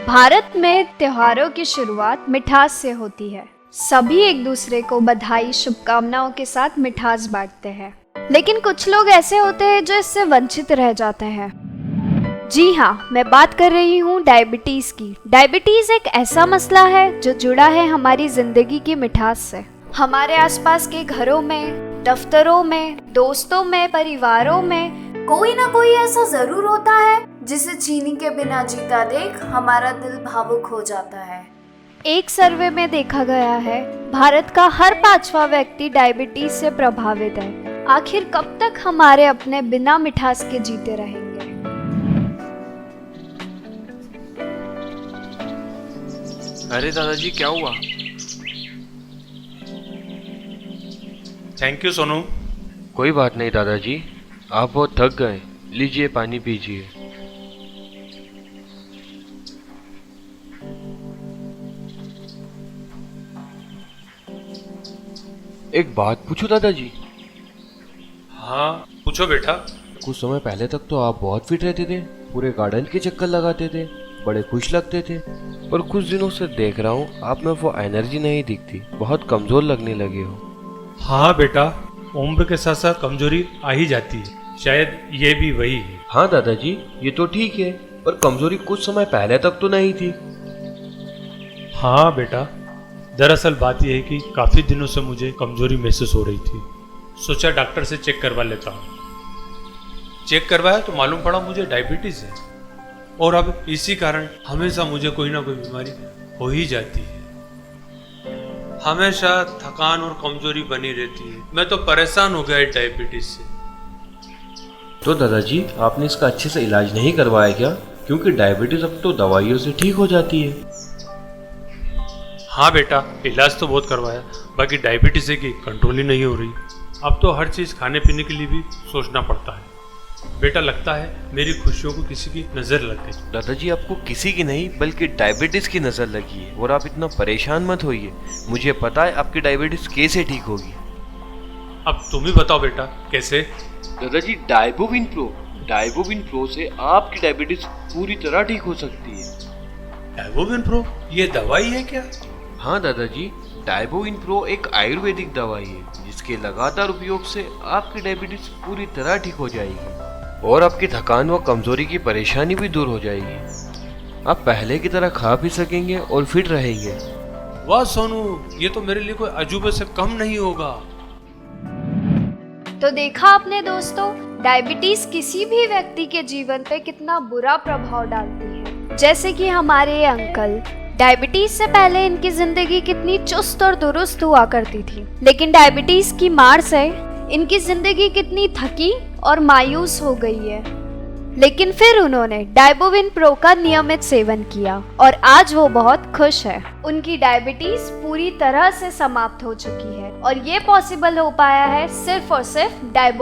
भारत में त्योहारों की शुरुआत मिठास से होती है। सभी एक दूसरे को बधाई शुभकामनाओं के साथ मिठास बांटते हैं। लेकिन कुछ लोग ऐसे होते हैं जो इससे वंचित रह जाते हैं। जी हाँ, मैं बात कर रही हूँ डायबिटीज की। डायबिटीज एक ऐसा मसला है जो जुड़ा है हमारी जिंदगी की मिठास से। हमारे आसपास के घरों में, दफ्तरों में, दोस्तों में, परिवारों में कोई ना कोई ऐसा जरूर होता है जिसे चीनी के बिना जीता देख हमारा दिल भावुक हो जाता है। एक सर्वे में देखा गया है, भारत का हर 5वां व्यक्ति डायबिटीज से प्रभावित है। आखिर कब तक हमारे अपने बिना मिठास के जीते रहेंगे? अरे दादाजी क्या हुआ? Thank you Sonu. कोई बात नहीं दादाजी, आप बहुत थक गए, लीजिए पानी पीजिए। एक बात पूछूं दादाजी? हाँ पूछो बेटा। कुछ समय पहले तक तो आप बहुत फिट रहते थे, पूरे गार्डन के चक्कर लगाते थे, बड़े खुश लगते थे। पर कुछ दिनों से देख रहा हूँ आप में वो एनर्जी नहीं दिखती, बहुत कमजोर लगने लगे हो। हाँ बेटा, उम्र के साथ साथ कमजोरी आ ही जाती है, शायद ये भी वही है। हाँ दादाजी, ये तो ठीक है, पर कमजोरी कुछ समय पहले तक तो नहीं थी। हाँ बेटा, दरअसल बात यह है कि काफी दिनों से मुझे कमजोरी महसूस हो रही थी। सोचा डॉक्टर से चेक करवा लेता हूँ। चेक करवाया तो मालूम पड़ा मुझे डायबिटीज है, और अब इसी कारण हमेशा मुझे कोई ना कोई बीमारी हो ही जाती है। हमेशा थकान और कमजोरी बनी रहती है। मैं तो परेशान हो गया डायबिटीज से। तो दादाजी आपने इसका अच्छे से इलाज नहीं करवाया क्या? क्योंकि डायबिटीज अब तो दवाइयों से ठीक हो जाती है। हाँ बेटा, इलाज तो बहुत करवाया, बाकी डायबिटीज है कि कंट्रोल ही नहीं हो रही। अब तो हर चीज खाने पीने के लिए भी सोचना पड़ता है। बेटा लगता है मेरी खुशियों को किसी की नजर लग गई। दादाजी आपको किसी की नहीं बल्कि डायबिटीज की नजर लगी है, और आप इतना परेशान मत होइए। मुझे पता है आपकी डायबिटीज कैसे ठीक होगी। अब तुम ही बताओ बेटा, कैसे? दादाजी डाइबोविन प्रो से आपकी डायबिटीज पूरी तरह ठीक हो सकती है। डायबोविन प्रो ये दवाई है क्या? हाँ दादाजी, डाइबोविन प्रो एक आयुर्वेदिक दवाई है जिसके लगातार उपयोग से आपकी डायबिटीज पूरी तरह ठीक हो जाएगी, और आपकी थकान व कमजोरी की परेशानी भी दूर हो जाएगी। आप पहले की तरह खा भी सकेंगे और फिट रहेंगे। वाह सोनू, ये तो मेरे लिए कोई अजूबे से कम नहीं होगा। तो देखा आपने दोस्तों, डायबिटीज किसी भी व्यक्ति के जीवन पे कितना बुरा प्रभाव डालती है। जैसे कि हमारे ये अंकल, डायबिटीज से पहले इनकी जिंदगी कितनी चुस्त और दुरुस्त हुआ करती थी, लेकिन डायबिटीज की मार से इनकी जिंदगी कितनी थकी और मायूस हो गई है। लेकिन फिर उन्होंने डायबोविन प्रो का नियमित सेवन किया और आज वो बहुत खुश है। उनकी डायबिटीज पूरी तरह से समाप्त हो चुकी है, और ये पॉसिबल हो पाया है सिर्फ और सिर्फ डायबो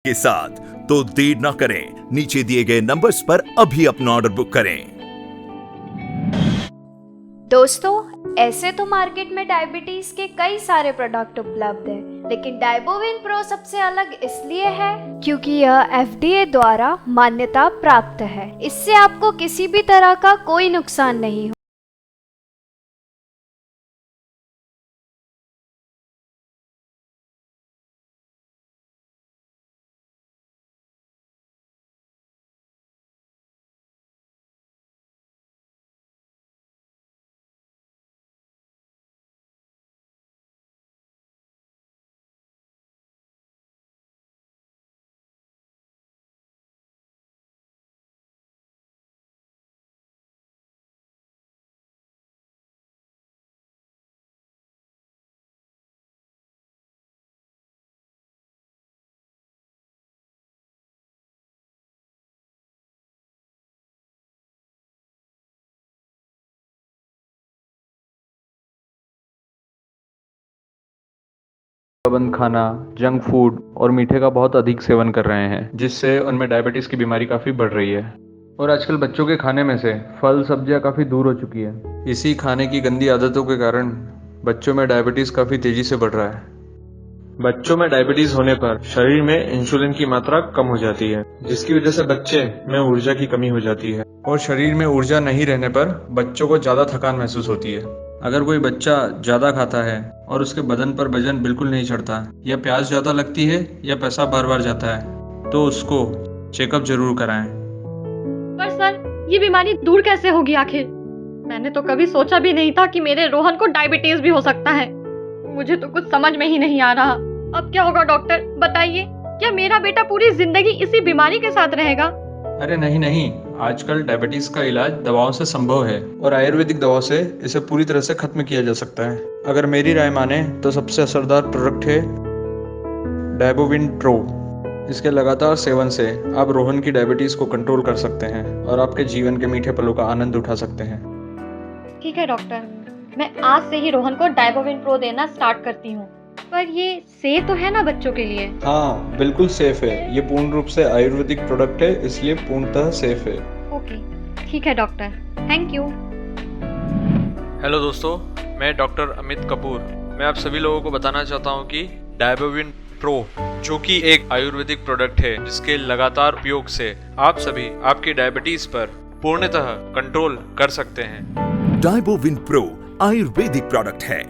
के साथ। तो देर ना करें, नीचे दिए गए नंबर्स पर अभी अपना ऑर्डर बुक करें। दोस्तों, ऐसे तो मार्केट में डायबिटीज के कई सारे प्रोडक्ट उपलब्ध हैं, लेकिन डाइबोविन प्रो सबसे अलग इसलिए है क्योंकि यह FDA द्वारा मान्यता प्राप्त है। इससे आपको किसी भी तरह का कोई नुकसान नहीं हो। बंद खाना, जंक फूड और मीठे का बहुत अधिक सेवन कर रहे हैं, जिससे उनमें डायबिटीज़ की बीमारी काफ़ी बढ़ रही है। और आजकल बच्चों के खाने में से फल सब्जियां काफ़ी दूर हो चुकी है। इसी खाने की गंदी आदतों के कारण बच्चों में डायबिटीज़ काफ़ी तेज़ी से बढ़ रहा है। बच्चों में डायबिटीज़ होने पर शरीर में इंसुलिन की मात्रा कम हो जाती है, जिसकी वजह से बच्चे में ऊर्जा की कमी हो जाती है। और शरीर में ऊर्जा नहीं रहने पर बच्चों को ज़्यादा थकान महसूस होती है। अगर कोई बच्चा ज़्यादा खाता है और उसके बदन पर वजन बिल्कुल नहीं चढ़ता, या प्यास ज़्यादा लगती है, या पैसा बार बार जाता है, तो उसको चेकअप जरूर कराएं। पर सर, ये बीमारी दूर कैसे होगी आखिर? मैंने तो कभी सोचा भी नहीं था कि मेरे रोहन को डायबिटीज भी हो सकता है। मुझे तो कुछ समझ में ही नहीं आ रहा। अब क्या होगा डॉक्टर, बताइए। क्या मेरा बेटा पूरी जिंदगी इसी बीमारी के साथ रहेगा? अरे नहीं, आजकल डायबिटीज का इलाज दवाओं से संभव है और आयुर्वेदिक दवाओं से इसे पूरी तरह से खत्म किया जा सकता है। अगर मेरी राय माने तो सबसे असरदार प्रोडक्ट है डाइबोविन प्रो। इसके लगातार सेवन से आप रोहन की डायबिटीज को कंट्रोल कर सकते हैं और आपके जीवन के मीठे पलों का आनंद उठा सकते हैं। ठीक है डॉक्टर, मैं आज से ही रोहन को डाइबोविन प्रो देना स्टार्ट करती हूँ। पर ये सेफ तो है ना बच्चों के लिए? हाँ, बिल्कुल सेफ है। ये पूर्ण रूप से आयुर्वेदिक प्रोडक्ट है, इसलिए पूर्णतः सेफ है। ओके, ठीक है डॉक्टर, थैंक यू। हेलो दोस्तों, मैं डॉक्टर अमित कपूर। मैं आप सभी लोगों को बताना चाहता हूँ कि डाइबोविन प्रो, जो कि एक आयुर्वेदिक प्रोडक्ट है, जिसके लगातार उपयोग से आप सभी आपकी डायबिटीज पर पूर्णतः कंट्रोल कर सकते हैं। डाइबोविन प्रो आयुर्वेदिक प्रोडक्ट है,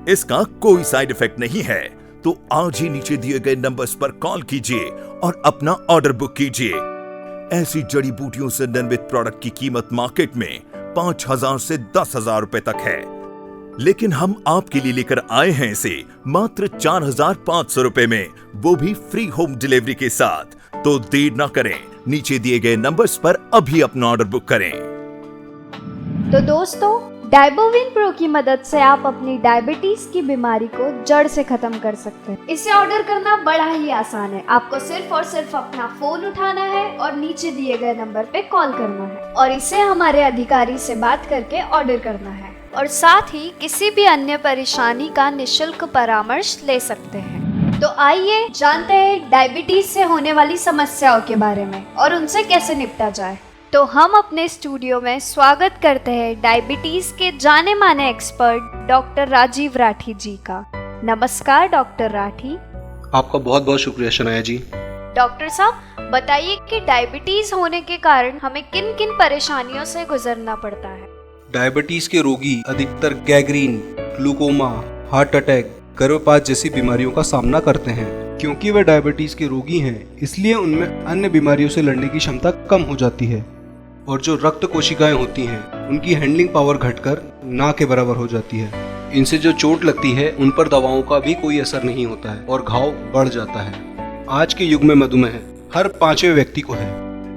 इसका कोई साइड इफेक्ट नहीं है। तो आज ही नीचे दिए गए नंबर्स पर कॉल कीजिए और अपना ऑर्डर बुक कीजिए। ऐसी जड़ी बूटियों से निर्मित प्रोडक्ट की कीमत मार्केट में 5,000 से 10,000 रुपए तक है, लेकिन हम आपके लिए लेकर आए हैं इसे मात्र 4,500 रुपए में, वो भी फ्री होम डिलीवरी के साथ। तो देर ना करें, नीचे दिए गए नंबर्स पर अभी अपना ऑर्डर बुक करें। तो दोस्तों, डाइबोविन प्रो की मदद से आप अपनी डायबिटीज की बीमारी को जड़ से खत्म कर सकते हैं। इसे ऑर्डर करना बड़ा ही आसान है। आपको सिर्फ और सिर्फ अपना फोन उठाना है और नीचे दिए गए नंबर पे कॉल करना है और इसे हमारे अधिकारी से बात करके ऑर्डर करना है। और साथ ही किसी भी अन्य परेशानी का निशुल्क परामर्श ले सकते हैं। तो आइए जानते हैं डायबिटीज से होने वाली समस्याओं के बारे में और उनसे कैसे निपटा जाए। तो हम अपने स्टूडियो में स्वागत करते हैं डायबिटीज के जाने माने एक्सपर्ट डॉक्टर राजीव राठी जी का। नमस्कार डॉक्टर राठी। आपका बहुत बहुत शुक्रिया शनाया जी। डॉक्टर साहब, बताइए कि डायबिटीज होने के कारण हमें किन किन परेशानियों से गुजरना पड़ता है? डायबिटीज के रोगी अधिकतर गैंग्रीन, ग्लूकोमा, हार्ट अटैक, गर्भपात जैसी बीमारियों का सामना करते हैं। क्योंकि वे डायबिटीज के रोगी हैं, इसलिए उनमें अन्य बीमारियों से लड़ने की क्षमता कम हो जाती है और जो रक्त कोशिकाएं होती हैं, उनकी हैंडलिंग पावर घटकर ना के बराबर हो जाती है। इनसे जो चोट लगती है, उन पर दवाओं का भी कोई असर नहीं होता है और घाव बढ़ जाता है। आज के युग में मधुमेह हर 5वें व्यक्ति को है,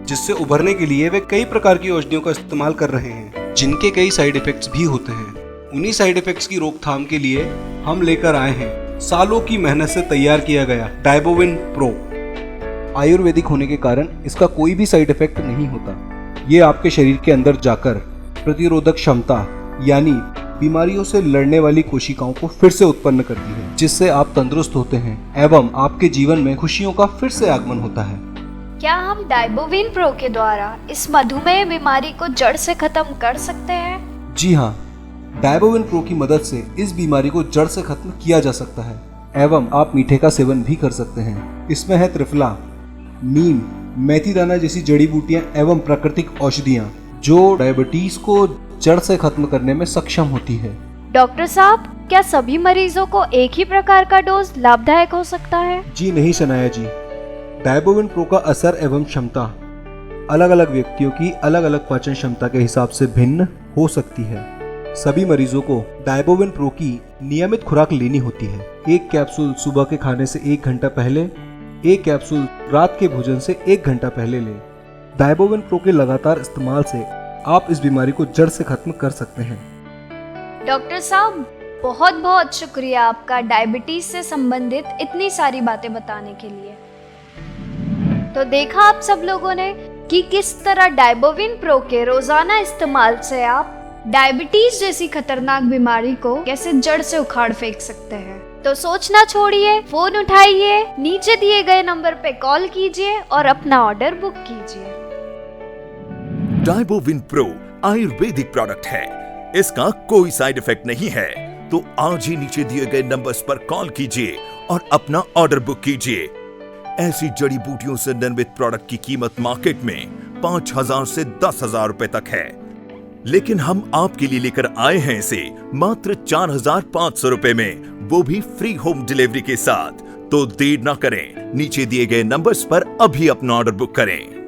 जिससे उभरने के लिए वे कई प्रकार की औषधियों का इस्तेमाल कर रहे हैं, जिनके कई साइड इफेक्ट्स भी होते हैं। उन्हीं साइड इफेक्ट्स की रोकथाम के लिए हम लेकर आए हैं सालों की मेहनत से तैयार किया गया डाइबोविन प्रो। आयुर्वेदिक होने के कारण इसका कोई भी साइड इफेक्ट नहीं होता। ये आपके शरीर के अंदर जाकर प्रतिरोधक क्षमता यानी बीमारियों से लड़ने वाली कोशिकाओं को फिर से उत्पन्न करती है, जिससे आप तंदुरुस्त होते हैं एवं आपके जीवन में खुशियों का फिर से आगमन होता है। क्या हम डाइबोविन प्रो के द्वारा इस मधुमेह बीमारी को जड़ से खत्म कर सकते हैं? जी हाँ, डाइबोविन प्रो की मदद से इस बीमारी को जड़ से खत्म किया जा सकता है एवं आप मीठे का सेवन भी कर सकते हैं। इसमें है त्रिफला, नीम, मेथी दाना जैसी जड़ी बूटियां एवं प्राकृतिक औषधियां जो डायबिटीज को जड़ से खत्म करने में सक्षम होती है। डॉक्टर साहब, क्या सभी मरीजों को एक ही प्रकार का डोज लाभदायक हो सकता है? जी नहीं सनाया जी, डाइबोविन प्रो का असर एवं क्षमता अलग अलग व्यक्तियों की अलग अलग पाचन क्षमता के हिसाब से भिन्न हो सकती है। सभी मरीजों को डाइबोविन प्रो की नियमित खुराक लेनी होती है। एक कैप्सूल सुबह के खाने से 1 घंटा पहले, एक कैप्सूल रात के भोजन से 1 घंटा पहले लें। डाइबोविन प्रो के लगातार इस्तेमाल से आप इस बीमारी को जड़ से खत्म कर सकते हैं। डॉक्टर साहब, बहुत बहुत शुक्रिया आपका डायबिटीज से संबंधित इतनी सारी बातें बताने के लिए। तो देखा आप सब लोगों ने कि किस तरह डाइबोविन प्रो के रोजाना इस्तेमाल से आप डायबिटीज जैसी खतरनाक बीमारी को कैसे जड़ से उखाड़ फेंक सकते हैं। तो सोचना छोड़िए, फोन उठाइए, नीचे दिए गए नंबर पे कॉल कीजिए और अपना ऑर्डर बुक कीजिए। डाइबोविन प्रो आयुर्वेदिक प्रोडक्ट है, इसका कोई साइड इफेक्ट नहीं है। तो आज ही नीचे दिए गए नंबर्स पर कॉल कीजिए और अपना ऑर्डर बुक कीजिए। ऐसी जड़ी बूटियों से निर्मित प्रोडक्ट की कीमत मार्केट में 5,000 से 10,000 रुपए तक है, लेकिन हम आपके लिए लेकर आए हैं इसे मात्र 4,500 रुपए में, वो भी फ्री होम डिलीवरी के साथ। तो देर ना करें, नीचे दिए गए नंबर्स पर अभी अपना ऑर्डर बुक करें।